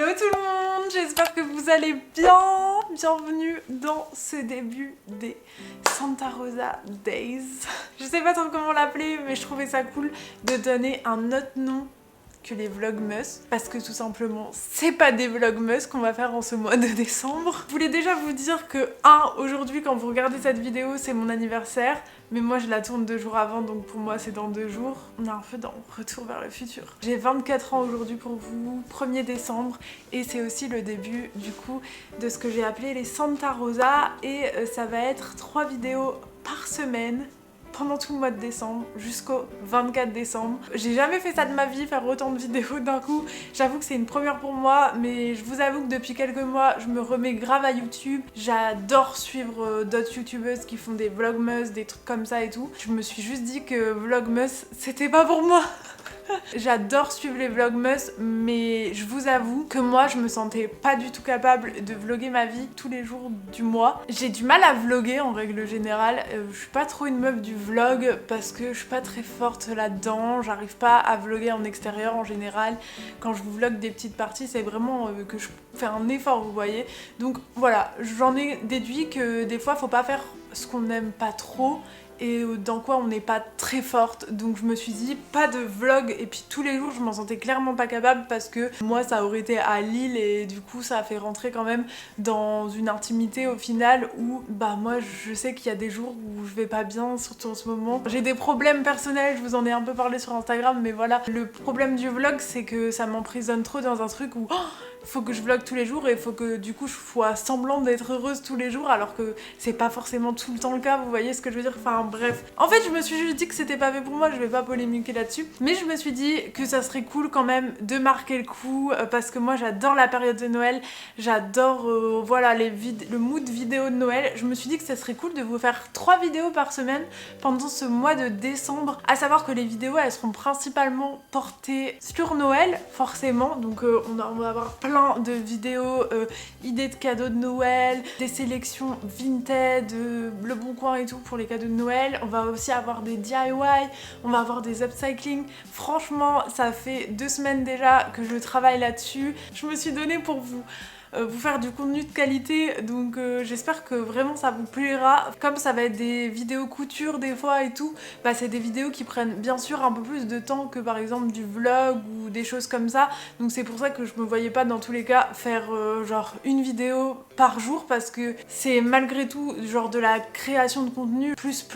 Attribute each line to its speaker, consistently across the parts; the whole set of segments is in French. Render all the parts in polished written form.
Speaker 1: Hello tout le monde, j'espère que vous allez bien. Bienvenue dans ce début des Santa Rosa Days. Je sais pas trop comment l'appeler, mais je trouvais ça cool de donner un autre nom que les vlogmas, parce que tout simplement c'est pas des vlogmas qu'on va faire en ce mois de décembre. Je voulais déjà vous dire que aujourd'hui quand vous regardez cette vidéo c'est mon anniversaire, mais moi je la tourne 2 jours avant, donc pour moi c'est dans 2 jours. On est un peu dans Retour vers le futur. J'ai 24 ans aujourd'hui pour vous, 1er décembre, et c'est aussi le début du coup de ce que j'ai appelé les Santa Rosa, et ça va être 3 vidéos par semaine pendant tout le mois de décembre jusqu'au 24 décembre. J'ai jamais fait ça de ma vie, faire autant de vidéos d'un coup. J'avoue que c'est une première pour moi, mais je vous avoue que depuis quelques mois, je me remets grave à YouTube. J'adore suivre d'autres youtubeuses qui font des vlogmas, des trucs comme ça et tout. Je me suis juste dit que vlogmas, c'était pas pour moi. J'adore suivre les vlogmas, mais je vous avoue que moi je me sentais pas du tout capable de vlogger ma vie tous les jours du mois. J'ai du mal à vlogger en règle générale, je suis pas trop une meuf du vlog parce que je suis pas très forte là-dedans, j'arrive pas à vlogger en extérieur en général. Quand je vous vlog des petites parties, c'est vraiment que je fais un effort, vous voyez. Donc voilà, j'en ai déduit que des fois faut pas faire ce qu'on n'aime pas trop et dans quoi on n'est pas très forte, donc je me suis dit pas de vlog, et puis tous les jours je m'en sentais clairement pas capable parce que moi ça aurait été à Lille et du coup ça a fait rentrer quand même dans une intimité au final où bah moi je sais qu'il y a des jours où je vais pas bien, surtout en ce moment. J'ai des problèmes personnels, je vous en ai un peu parlé sur Instagram, mais voilà, le problème du vlog c'est que ça m'emprisonne trop dans un truc où faut que je vlog tous les jours et faut que du coup je sois semblant d'être heureuse tous les jours alors que c'est pas forcément tout le temps le cas, vous voyez ce que je veux dire, enfin bref. En fait je me suis juste dit que c'était pas fait pour moi, je vais pas polémiquer là-dessus, mais je me suis dit que ça serait cool quand même de marquer le coup parce que moi j'adore la période de Noël, j'adore voilà le mood vidéo de Noël. Je me suis dit que ça serait cool de vous faire 3 vidéos par semaine pendant ce mois de décembre, à savoir que les vidéos elles seront principalement portées sur Noël forcément, donc on va avoir plein de vidéos, idées de cadeaux de Noël, des sélections Vinted, Le Bon Coin et tout pour les cadeaux de Noël. On va aussi avoir des DIY, on va avoir des upcycling. Franchement, ça fait 2 semaines déjà que je travaille là-dessus. Je me suis donnée pour vous faire du contenu de qualité, donc j'espère que vraiment ça vous plaira. Comme ça va être des vidéos couture des fois et tout, bah c'est des vidéos qui prennent bien sûr un peu plus de temps que par exemple du vlog ou des choses comme ça, donc c'est pour ça que je me voyais pas dans tous les cas faire genre une vidéo par jour, parce que c'est malgré tout genre de la création de contenu plus.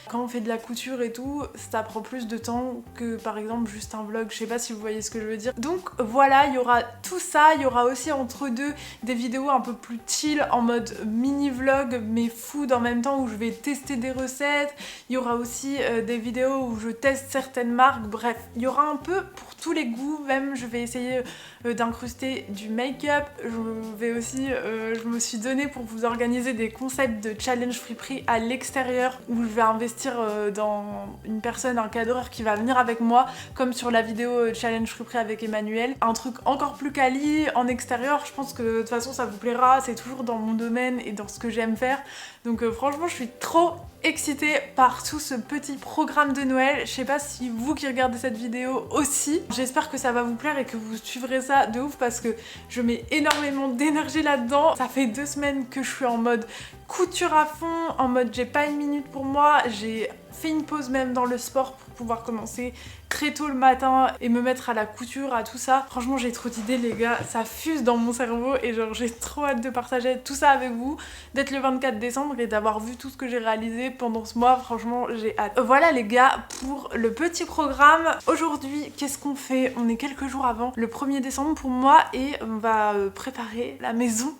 Speaker 1: Quand on fait de la couture et tout, ça prend plus de temps que par exemple juste un vlog, je sais pas si vous voyez ce que je veux dire. Donc voilà, il y aura tout ça, il y aura aussi entre deux des vidéos un peu plus chill en mode mini vlog mais food en même temps, où je vais tester des recettes. Il y aura aussi des vidéos où je teste certaines marques, bref, il y aura un peu pour tous les goûts. Même je vais essayer d'incruster du make-up. Je vais aussi, je me suis donné pour vous organiser des concepts de challenge Friperie à l'extérieur, où je vais investir dans une personne, un cadreur qui va venir avec moi, comme sur la vidéo challenge Friperie avec Emmanuel. Un truc encore plus quali en extérieur, je pense que de toute façon ça vous plaira, c'est toujours dans mon domaine et dans ce que j'aime faire. Donc franchement je suis trop excitée par tout ce petit programme de Noël. Je sais pas si vous qui regardez cette vidéo aussi, j'espère que ça va vous plaire et que vous suivrez ça de ouf, parce que je mets énormément d'énergie là-dedans. Ça fait 2 semaines que je suis en mode couture à fond, en mode j'ai pas une minute pour moi. J'ai fait une pause même dans le sport pour pouvoir commencer très tôt le matin et me mettre à la couture, à tout ça. Franchement j'ai trop d'idées les gars, ça fuse dans mon cerveau et genre j'ai trop hâte de partager tout ça avec vous, d'être le 24 décembre et d'avoir vu tout ce que j'ai réalisé pendant ce mois. Franchement j'ai hâte. Voilà les gars pour le petit programme. Aujourd'hui qu'est-ce qu'on fait? On est quelques jours avant le 1er décembre pour moi et on va préparer la maison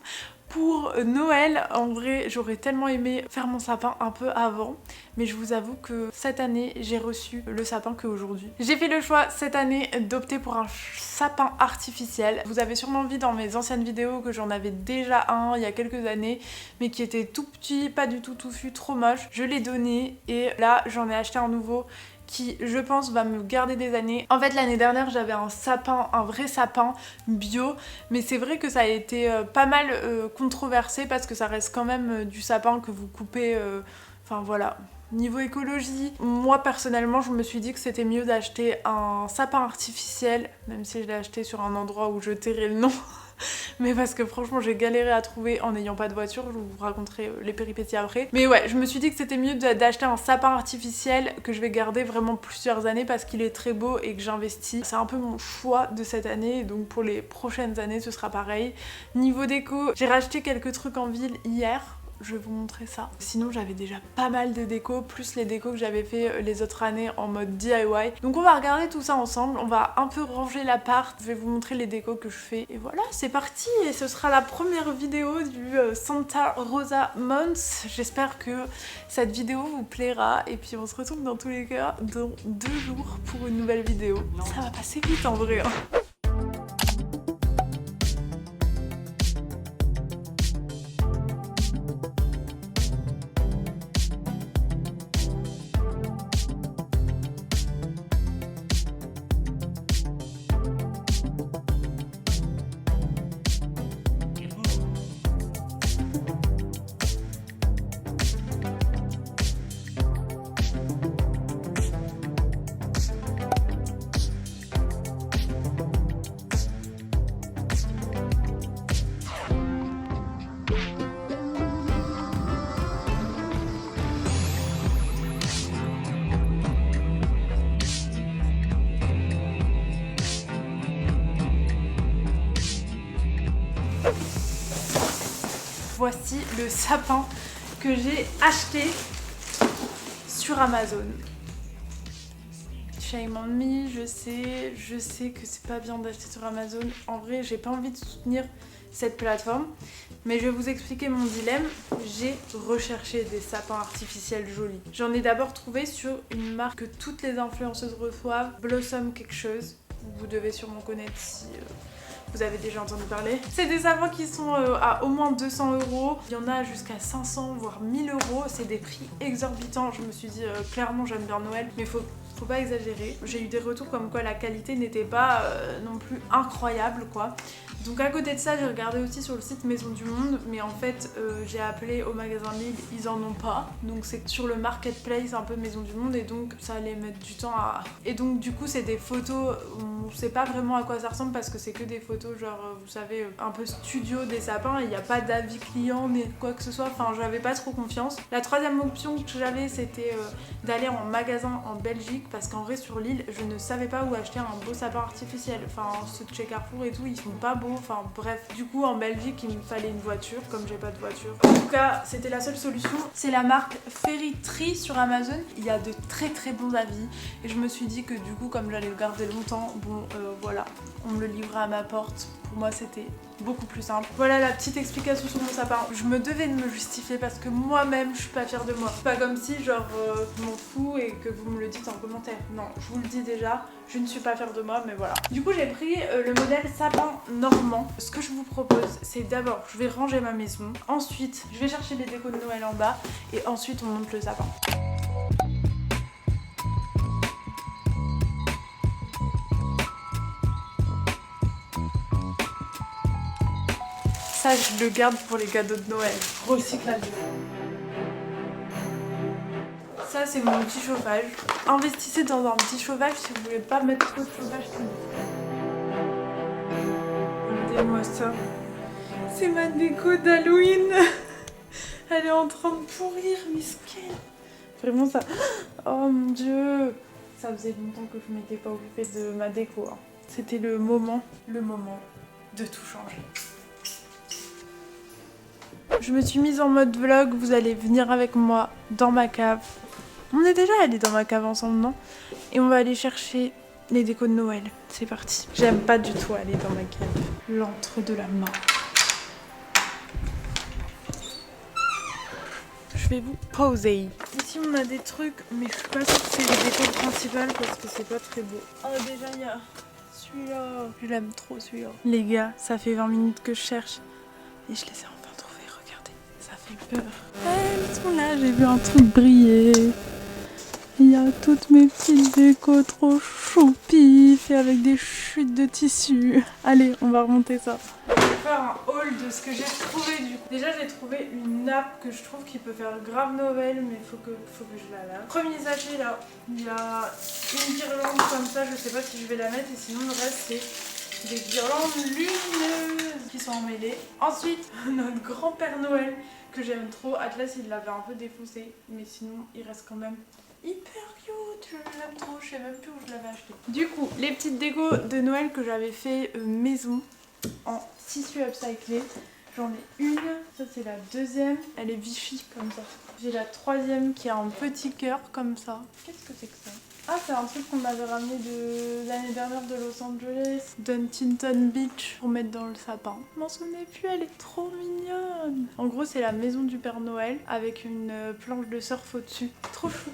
Speaker 1: pour Noël. En vrai j'aurais tellement aimé faire mon sapin un peu avant, mais je vous avoue que cette année j'ai reçu le sapin qu'aujourd'hui. J'ai fait le choix cette année d'opter pour un sapin artificiel. Vous avez sûrement vu dans mes anciennes vidéos que j'en avais déjà un il y a quelques années, mais qui était tout petit, pas du tout touffu, trop moche. Je l'ai donné et là j'en ai acheté un nouveau qui je pense va me garder des années. En fait l'année dernière j'avais un sapin, un vrai sapin bio, mais c'est vrai que ça a été pas mal controversé parce que ça reste quand même du sapin que vous coupez, enfin voilà. Niveau écologie, moi personnellement je me suis dit que c'était mieux d'acheter un sapin artificiel, même si je l'ai acheté sur un endroit où je tairai le nom. Mais parce que franchement j'ai galéré à trouver en n'ayant pas de voiture, je vous raconterai les péripéties après. Mais ouais, je me suis dit que c'était mieux d'acheter un sapin artificiel que je vais garder vraiment plusieurs années parce qu'il est très beau et que j'investis. C'est un peu mon choix de cette année, donc pour les prochaines années ce sera pareil. Niveau déco, j'ai racheté quelques trucs en ville hier. Je vais vous montrer ça. Sinon j'avais déjà pas mal de déco, plus les décos que j'avais fait les autres années en mode DIY. Donc on va regarder tout ça ensemble, on va un peu ranger l'appart, je vais vous montrer les décos que je fais. Et voilà, c'est parti. Et ce sera la première vidéo du Santa Rosa Month. J'espère que cette vidéo vous plaira. Et puis on se retrouve dans tous les cas dans 2 jours pour une nouvelle vidéo. Ça va passer vite en vrai, hein. Voici le sapin que j'ai acheté sur Amazon. Shame on me, je sais que c'est pas bien d'acheter sur Amazon. En vrai, j'ai pas envie de soutenir cette plateforme, mais je vais vous expliquer mon dilemme. J'ai recherché des sapins artificiels jolis. J'en ai d'abord trouvé sur une marque que toutes les influenceuses reçoivent, Blossom quelque chose. Vous devez sûrement connaître si vous avez déjà entendu parler. C'est des sapins qui sont à au moins 200 €. Il y en a jusqu'à 500 voire 1000 €. C'est des prix exorbitants. Je me suis dit clairement j'aime bien Noël, mais faut pas exagérer. J'ai eu des retours comme quoi la qualité n'était pas non plus incroyable quoi. Donc à côté de ça, j'ai regardé aussi sur le site Maison du Monde, mais en fait j'ai appelé au magasin Lidl, ils en ont pas. Donc c'est sur le marketplace un peu Maison du Monde et donc ça allait mettre du temps à... Et donc du coup c'est des photos, on sait pas vraiment à quoi ça ressemble parce que c'est que des photos genre vous savez un peu studio des sapins, il n'y a pas d'avis client ni quoi que ce soit, enfin j'avais pas trop confiance. La troisième option que j'avais c'était d'aller en magasin en Belgique parce qu'en vrai sur l'île je ne savais pas où acheter un beau sapin artificiel. Enfin ceux de chez Carrefour et tout ils sont pas beaux. Enfin bref, du coup en Belgique il me fallait une voiture, comme j'ai pas de voiture. En tout cas, c'était la seule solution. C'est la marque Fairy Tree sur Amazon. Il y a de très très bons avis. Et je me suis dit que du coup, comme j'allais le garder longtemps, bon voilà, on me le livrait à ma porte. Pour moi c'était beaucoup plus simple. Voilà la petite explication sur mon sapin. Je me devais de me justifier parce que moi-même je suis pas fière de moi. C'est pas comme si genre je m'en fous et que vous me le dites en commentaire. Non, je vous le dis déjà, je ne suis pas fière de moi, mais voilà. Du coup j'ai pris le modèle sapin normand. Ce que je vous propose c'est d'abord je vais ranger ma maison, ensuite je vais chercher les décos de Noël en bas et ensuite on monte le sapin. Ça, je le garde pour les cadeaux de Noël. Recyclage. Ça, c'est mon petit chauffage. Investissez dans un petit chauffage si vous voulez pas mettre trop de chauffage. Regardez-moi ça. C'est ma déco d'Halloween. Elle est en train de pourrir, miskin. Vraiment ça. Oh mon dieu. Ça faisait longtemps que je m'étais pas occupée de ma déco. Hein. C'était le moment de tout changer. Je me suis mise en mode vlog, vous allez venir avec moi dans ma cave. On est déjà allés dans ma cave ensemble, non? Et on va aller chercher les décos de Noël. C'est parti. J'aime pas du tout aller dans ma cave. L'antre de la mort. Je vais vous poser. Ici on a des trucs, mais je suis pas sûre que c'est les décos principales parce que c'est pas très beau. Oh déjà il y a celui-là. Je l'aime trop celui-là. Les gars, ça fait 20 minutes que je cherche et je les ai enfin trouvés. Regardez, ça fait peur. Elles sont là, j'ai vu un truc briller. Il y a toutes mes petites décos trop choupies et avec des chutes de tissu. Allez, on va remonter ça. Je vais faire un haul de ce que j'ai trouvé du coup. Déjà j'ai trouvé une nappe que je trouve qui peut faire grave Noël, mais faut que je la lave. Premier sachet là, il y a une guirlande comme ça, je sais pas si je vais la mettre et sinon le reste c'est des guirlandes lumineuses qui sont emmêlées. Ensuite, notre grand Père Noël que j'aime trop. Atlas, il l'avait un peu défoncé, mais sinon, il reste quand même hyper cute. Je l'aime trop, je sais même plus où je l'avais acheté. Du coup, les petites décos de Noël que j'avais fait maison en tissu upcyclé. J'en ai une, ça c'est la deuxième, elle est Vichy comme ça. J'ai la troisième qui a un petit cœur comme ça. Qu'est-ce que c'est que ça? Ah, c'est un truc qu'on m'avait ramené de l'année dernière de Los Angeles, d'Huntington Beach, pour mettre dans le sapin. Je m'en souvenais plus, elle est trop mignonne. En gros, c'est la maison du Père Noël avec une planche de surf au-dessus. Trop chou.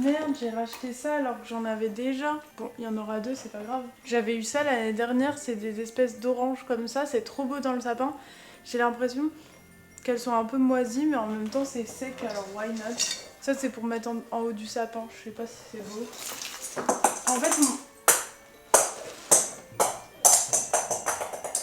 Speaker 1: Merde, j'ai racheté ça alors que j'en avais déjà. Bon, il y en aura deux, c'est pas grave. J'avais eu ça l'année dernière, c'est des espèces d'oranges comme ça, c'est trop beau dans le sapin. J'ai l'impression qu'elles sont un peu moisies, mais en même temps c'est sec, alors why not? Ça c'est pour mettre en haut du sapin, je sais pas si c'est beau. En fait,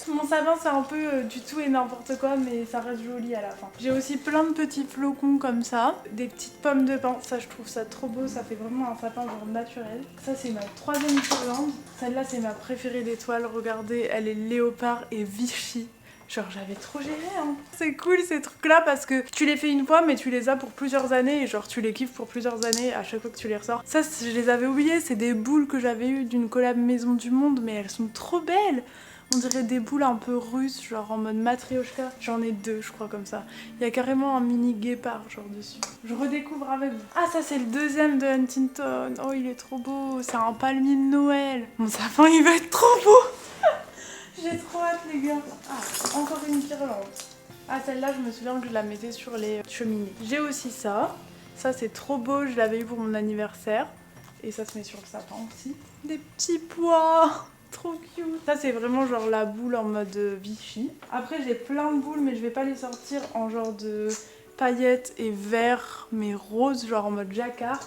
Speaker 1: mon sapin c'est un peu du tout et n'importe quoi, mais ça reste joli à la fin. J'ai aussi plein de petits flocons comme ça, des petites pommes de pin, ça je trouve ça trop beau, ça fait vraiment un sapin genre naturel. Ça c'est ma troisième guirlande, celle-là c'est ma préférée d'étoiles, regardez, elle est léopard et Vichy. Genre j'avais trop géré hein. C'est cool ces trucs là parce que tu les fais une fois mais tu les as pour plusieurs années et genre tu les kiffes pour plusieurs années à chaque fois que tu les ressors. Ça je les avais oubliés, c'est des boules que j'avais eues d'une collab Maison du Monde mais elles sont trop belles. On dirait des boules un peu russes, genre en mode matrioshka. J'en ai deux je crois comme ça. Il y a carrément un mini guépard genre dessus. Je redécouvre avec vous. Ah ça c'est le deuxième de Huntington. Oh il est trop beau, c'est un palmier de Noël. Mon sapin il va être trop beau. J'ai trop hâte les gars. Ah, encore une guirlande. Ah celle-là je me souviens que je la mettais sur les cheminées. J'ai aussi ça. Ça c'est trop beau, je l'avais eu pour mon anniversaire. Et ça se met sur le sapin aussi. Des petits pois. Trop cute. Ça c'est vraiment genre la boule en mode Vichy. Après j'ai plein de boules mais je vais pas les sortir en genre de paillettes et vert mais rose genre en mode jacquard.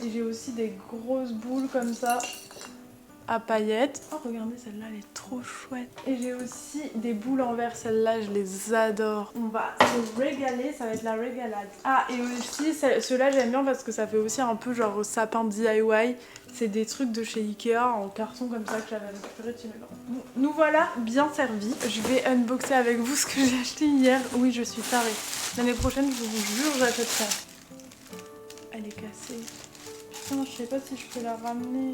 Speaker 1: Et j'ai aussi des grosses boules comme ça. À paillettes. Oh regardez celle-là elle est trop chouette. Et j'ai aussi des boules en verre, celles-là je les adore. On va se régaler, ça va être la régalade. Ah et aussi ceux-là j'aime bien parce que ça fait aussi un peu genre sapin DIY. C'est des trucs de chez Ikea en carton comme ça que j'avais récupéré de chez mes parents. Bon, nous voilà bien servis. Je vais unboxer avec vous ce que j'ai acheté hier. Oui je suis tarée. L'année prochaine je vous jure j'achète ça. Elle est cassée. Putain je sais pas si je peux la ramener.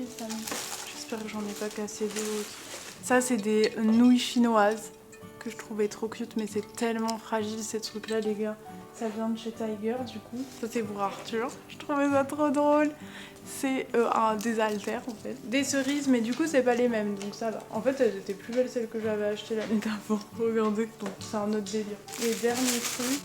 Speaker 1: J'espère que j'en ai pas cassé d'autres. Ça c'est des nouilles chinoises que je trouvais trop cute mais c'est tellement fragile ces trucs là les gars. Ça vient de chez Tiger du coup. Ça c'est pour Arthur. Je trouvais ça trop drôle. C'est des haltères en fait. Des cerises mais du coup c'est pas les mêmes donc ça va. En fait elles étaient plus belles celles que j'avais achetées l'année d'avant. Regardez. Donc c'est un autre délire. Et dernier truc,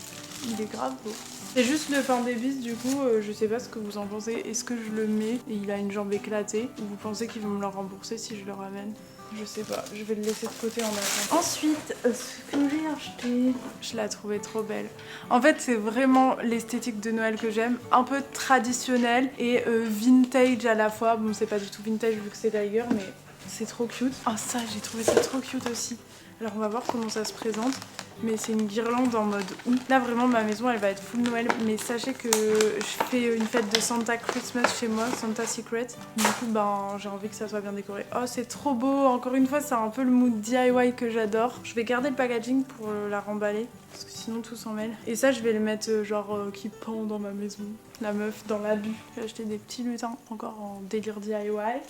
Speaker 1: il est grave beau. C'est juste le pain d'épices du coup, je sais pas ce que vous en pensez. Est-ce que je le mets et il a une jambe éclatée ou vous pensez qu'ils vont me le rembourser si je le ramène? Je sais pas, je vais le laisser de côté en attendant. Ensuite, ce que j'ai acheté, je la trouvais trop belle. En fait, c'est vraiment l'esthétique de Noël que j'aime, un peu traditionnelle et vintage à la fois. Bon, c'est pas du tout vintage vu que c'est Tiger, mais c'est trop cute. Oh ça, j'ai trouvé ça trop cute aussi. Alors on va voir comment ça se présente. Mais c'est une guirlande en mode août. Là vraiment ma maison elle va être full Noël. Mais sachez que je fais une fête de Santa Christmas chez moi, Santa Secret. Du coup ben j'ai envie que ça soit bien décoré. Oh c'est trop beau, encore une fois c'est un peu le mood DIY que j'adore. Je vais garder le packaging pour la remballer. Parce que sinon tout s'en mêle. Et ça je vais le mettre genre qui pend dans ma maison. La meuf dans l'abus. J'ai acheté des petits lutins encore en délire DIY.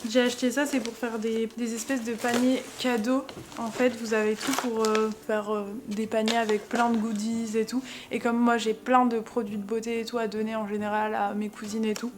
Speaker 1: J'ai acheté ça c'est pour faire des espèces de paniers cadeaux. En fait vous avez tout pour faire des paniers avec plein de goodies et tout. Et comme moi j'ai plein de produits de beauté et tout à donner en général à mes cousines et tout,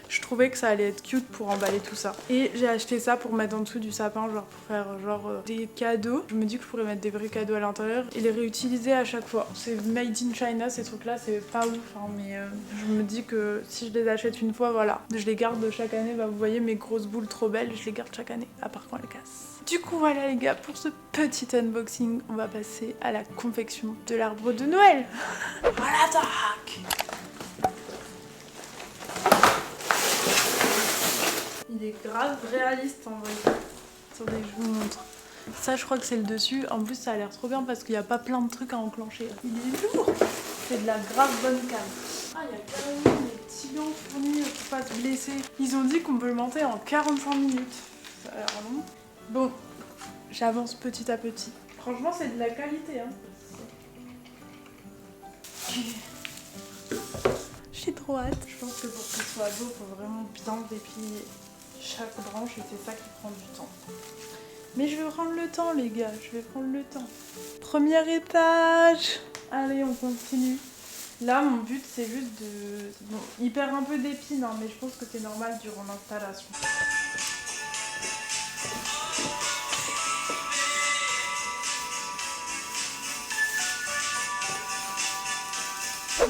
Speaker 1: je trouvais que ça allait être cute pour emballer tout ça. Et j'ai acheté ça pour mettre en dessous du sapin, genre pour faire genre des cadeaux. Je me dis que je pourrais mettre des vrais cadeaux à l'intérieur et les réutiliser à chaque fois. C'est made in China ces trucs là, c'est pas ouf hein, mais je me dis que si je les achète une fois, voilà, je les garde chaque année. Bah vous voyez mes grosses boules trop belles, je les garde chaque année, à part quand elles cassent. Du coup voilà les gars, pour ce petit unboxing, on va passer à la confection de l'arbre de Noël. Voilà, tac. Il est grave réaliste en vrai. Attendez, je vous montre. Ça je crois que c'est le dessus, en plus ça a l'air trop bien parce qu'il n'y a pas plein de trucs à enclencher. Il est lourd. C'est de la grave bonne cam. Ah il y a carrément des petits gants fournis pour pas se blesser. Ils ont dit qu'on peut le monter en 45 minutes. Ça a l'air long. Bon, j'avance petit à petit. Franchement, c'est de la qualité, hein. J'ai trop hâte. Je pense que pour que ce soit beau, il faut vraiment bien déplier chaque branche et c'est ça qui prend du temps. Mais je vais prendre le temps, les gars, je vais prendre le temps. Premier étage. Allez, on continue. Là, mon but, c'est juste de... Bon, il perd un peu d'épines, hein, mais je pense que c'est normal durant l'installation.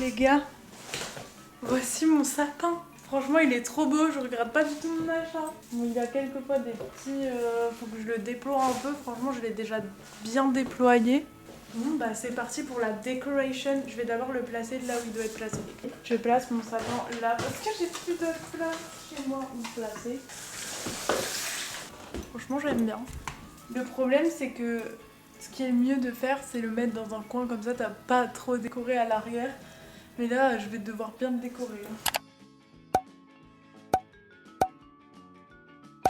Speaker 1: Les gars, voici mon sapin. Franchement, il est trop beau, je regrette pas du tout mon achat. Bon, il y a quelquefois des petits... faut que je le déploie un peu. Franchement, je l'ai déjà bien déployé. Bon, bah c'est parti pour la decoration. Je vais d'abord le placer là où il doit être placé. Je place mon sapin là parce que j'ai plus de place chez moi où le placer. Franchement, j'aime bien. Le problème, c'est que ce qui est le mieux de faire, c'est le mettre dans un coin comme ça, t'as pas trop décoré à l'arrière. Mais là, je vais devoir bien le décorer.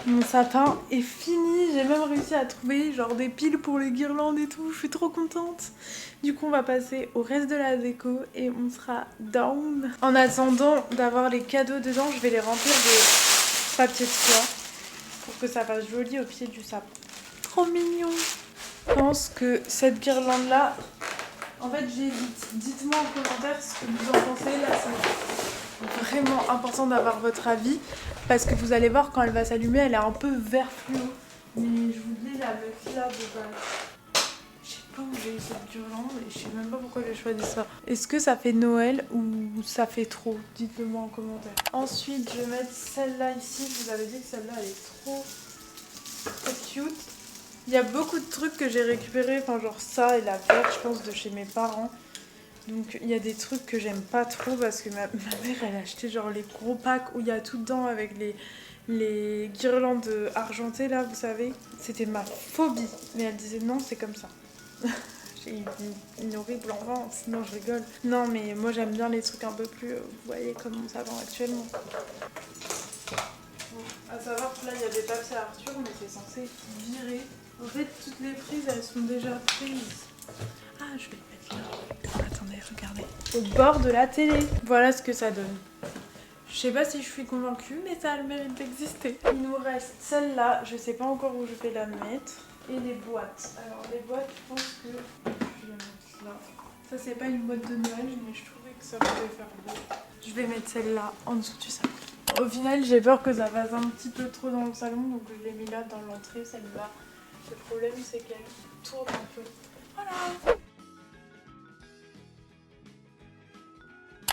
Speaker 1: Mon sapin est fini, j'ai même réussi à trouver genre des piles pour les guirlandes et tout, je suis trop contente. Du coup on va passer au reste de la déco et on sera down. En attendant d'avoir les cadeaux dedans, je vais les remplir de papier de soie pour que ça fasse joli au pied du sapin. Trop mignon. Je pense que cette guirlande là, en fait j'hésite. Dites-moi en commentaire ce que vous en pensez, là c'est vraiment important d'avoir votre avis. Parce que vous allez voir quand elle va s'allumer, elle est un peu vert fluo. Mais je voulais la mettre là de base. Je sais pas où j'ai eu cette guirlande et je sais même pas pourquoi j'ai choisi ça. Est-ce que ça fait Noël ou ça fait trop? Dites-le moi en commentaire. Ensuite, je vais mettre celle-là ici. Je vous avais dit que celle-là elle est trop cute. Il y a beaucoup de trucs que j'ai récupérés, enfin genre ça et la verte, je pense, de chez mes parents. Donc il y a des trucs que j'aime pas trop parce que ma mère elle a acheté genre les gros packs où il y a tout dedans avec les guirlandes argentées là, vous savez. C'était ma phobie, mais elle disait non, c'est comme ça. J'ai une horrible enfance, sinon je rigole. Non mais moi j'aime bien les trucs un peu plus, vous voyez comme ça va actuellement. Bon, à savoir que là il y a des papiers Arthur mais c'est censé virer. En fait toutes les prises elles sont déjà prises. Ah je vais le mettre là. Attendez, regardez. Au bord de la télé. Voilà ce que ça donne. Je sais pas si je suis convaincue, mais ça a le mérite d'exister. Il nous reste celle-là, je sais pas encore où je vais la mettre. Et les boîtes. Alors les boîtes, je pense que je vais les mettre là. Ça c'est pas une boîte de Noël, mais je trouvais que ça pouvait faire beau. Je vais mettre celle-là en dessous du salon. Au final, j'ai peur que ça fasse un petit peu trop dans le salon, donc je l'ai mis là dans l'entrée, celle-là. Le problème c'est qu'elle tourne un peu. Voilà.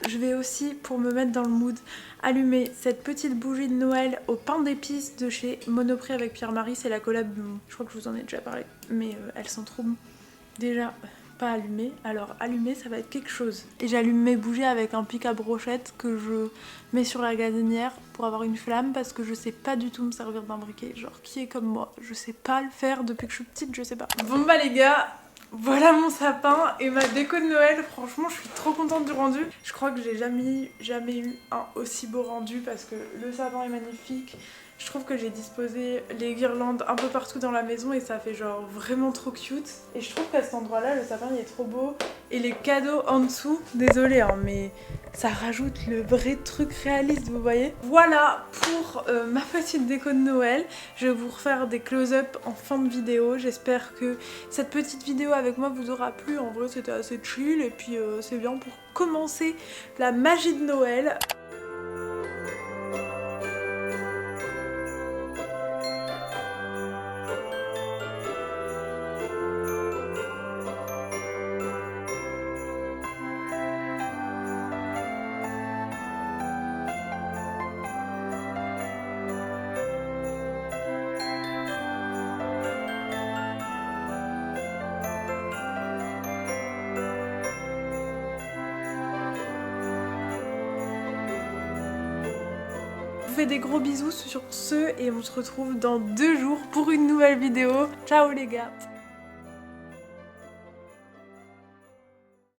Speaker 1: Je vais aussi, pour me mettre dans le mood, allumer cette petite bougie de Noël au pain d'épices de chez Monoprix avec Pierre-Marie. C'est la collab, je crois que je vous en ai déjà parlé, mais elles sont trop bonnes. Déjà, pas allumées, alors allumées ça va être quelque chose. Et j'allume mes bougies avec un pic à brochette que je mets sur la gazinière pour avoir une flamme parce que je sais pas du tout me servir d'un briquet. Genre qui est comme moi, je sais pas le faire depuis que je suis petite, je sais pas. Bon bah les gars, voilà mon sapin et ma déco de Noël. Franchement je suis trop contente du rendu. Je crois que j'ai jamais eu un aussi beau rendu parce que le sapin est magnifique. Je trouve que j'ai disposé les guirlandes un peu partout dans la maison et ça fait genre vraiment trop cute. Et je trouve qu'à cet endroit là le sapin il est trop beau. Et les cadeaux en dessous, désolée hein, mais ça rajoute le vrai truc réaliste, vous voyez. Voilà pour ma petite déco de Noël. Je vais vous refaire des close-up en fin de vidéo. J'espère que cette petite vidéo avec moi vous aura plu. En vrai c'était assez chill et puis c'est bien pour commencer la magie de Noël. Je vous fais des gros bisous sur ce et on se retrouve dans 2 jours pour une nouvelle vidéo. Ciao les gars!